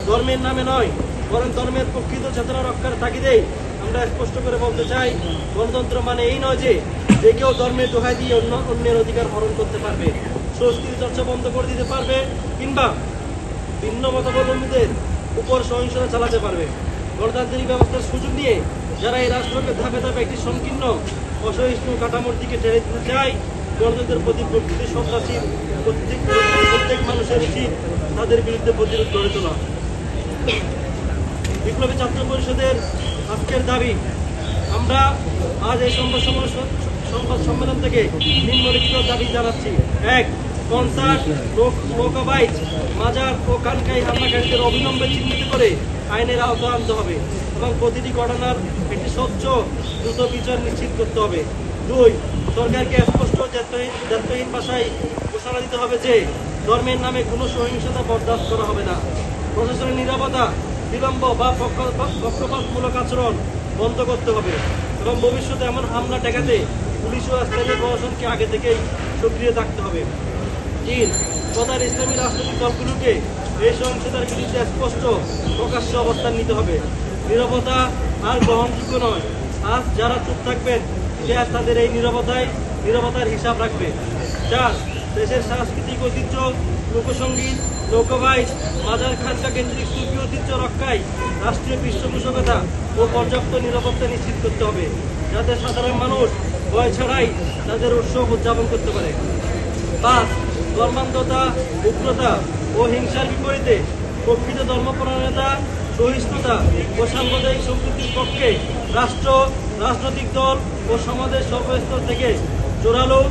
ধর্মের নামে নয়, বরং ধর্মের প্রকৃত চেতনা রক্ষার তাগিদেই আমরা স্পষ্ট করে বলতে চাই, গণতন্ত্র মানে এই নয় যে যে কেউ ধর্মের দোহাই দিয়ে অন্যের অধিকার হরণ করতে পারবে, সংস্কৃতি চর্চা বন্ধ করে দিতে পারবে, কিংবা ভিন্ন মতাবলম্বীদের উপর সহিংসতা চালাতে পারবে। গণতান্ত্রিক ব্যবস্থার সুযোগ নিয়ে যারা এই রাষ্ট্রকে ধাপে ধাপে একটি সংকীর্ণ অসহিষ্ণু কাঠামোর দিকে টেনে দিতে চায়, গণতন্ত্রের প্রতি প্রকৃতি সন্ত্রাসীর প্রত্যেক মানুষের উচিত তাদের বিরুদ্ধে প্রতিরোধ গড়ে তোলা। বিপ্লবী ছাত্র পরিষদের আজকের দাবি, আমরা আজ এই সংবাদ সম্মেলন থেকে নিম্নলিখিত দাবি জানাচ্ছি। ১. কনসার্ট, নৌকাবাইজ, মাজার ও কানকাই হামলাকারীদের অবিলম্বে চিহ্নিত করে আইনের আওতায় আনতে হবে এবং প্রতিটি ঘটনার একটি স্বচ্ছ দ্রুত বিচার নিশ্চিত করতে হবে। ২. সরকারকে স্পষ্ট দায়িত্বহীন ভাষায় ঘোষণা দিতে হবে যে ধর্মের নামে কোনো সহিংসতা বরদাস্ত করা হবে না। প্রশাসনের নীরবতা, বিলম্ব বা পক্ষপাতমূলক আচরণ বন্ধ করতে হবে এবং ভবিষ্যতে এমন হামলা ঠেকাতে পুলিশ ও স্থানীয় প্রশাসনকে আগে থেকেই সক্রিয় থাকতে হবে। ৩. প্রধান ইসলামী রাজনৈতিক দলগুলোকে এই সহিংসতার বিরুদ্ধে স্পষ্ট প্রকাশ্য অবস্থান নিতে হবে। নীরবতা আর গ্রহণযোগ্য নয়। আজ যারা চুপ থাকবেন, ইতিহাস তাদের এই নীরবতার হিসাব রাখবে। ৪. দেশের সাংস্কৃতিক ঐতিহ্য, লোকসঙ্গীত, নৌকাবাইজ, মাজার খানকা কেন্দ্রিক সুফি ঐতিহ্য রক্ষায় রাষ্ট্রীয় পৃষ্ঠপোষকতা ও পর্যাপ্ত নিরাপত্তা নিশ্চিত করতে হবে, যাতে সাধারণ মানুষ ভয় ছাড়াই তাদের উৎসব উদযাপন করতে পারে। ৫. ধর্মান্ধতা, উগ্রতা ও হিংসার বিপরীতে প্রকৃত ধর্মপরায়ণতা, সহিষ্ণুতা ও সাম্প্রদায়িক সম্প্রীতির পক্ষে রাষ্ট্র, রাজনৈতিক দল ও সমাজের সর্বস্তর থেকে জোরালো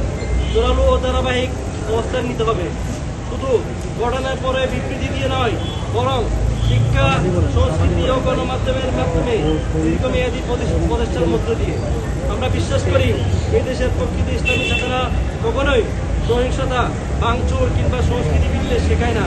ও ধারাবাহিক অবস্থান নিতে হবে। শুধু ঘটনার পরে বিবৃতি দিয়ে নয়, বরং শিক্ষা, সংস্কৃতি ও গণমাধ্যমের মাধ্যমে দীর্ঘমেয়াদী প্রচেষ্টার মধ্য দিয়ে। আমরা বিশ্বাস করি এই দেশের প্রকৃত ইসলামী ছাত্ররা কখনোই সহিংসতা, ভাঙচুর কিংবা সংস্কৃতি বিদ্বেষ শেখায় না।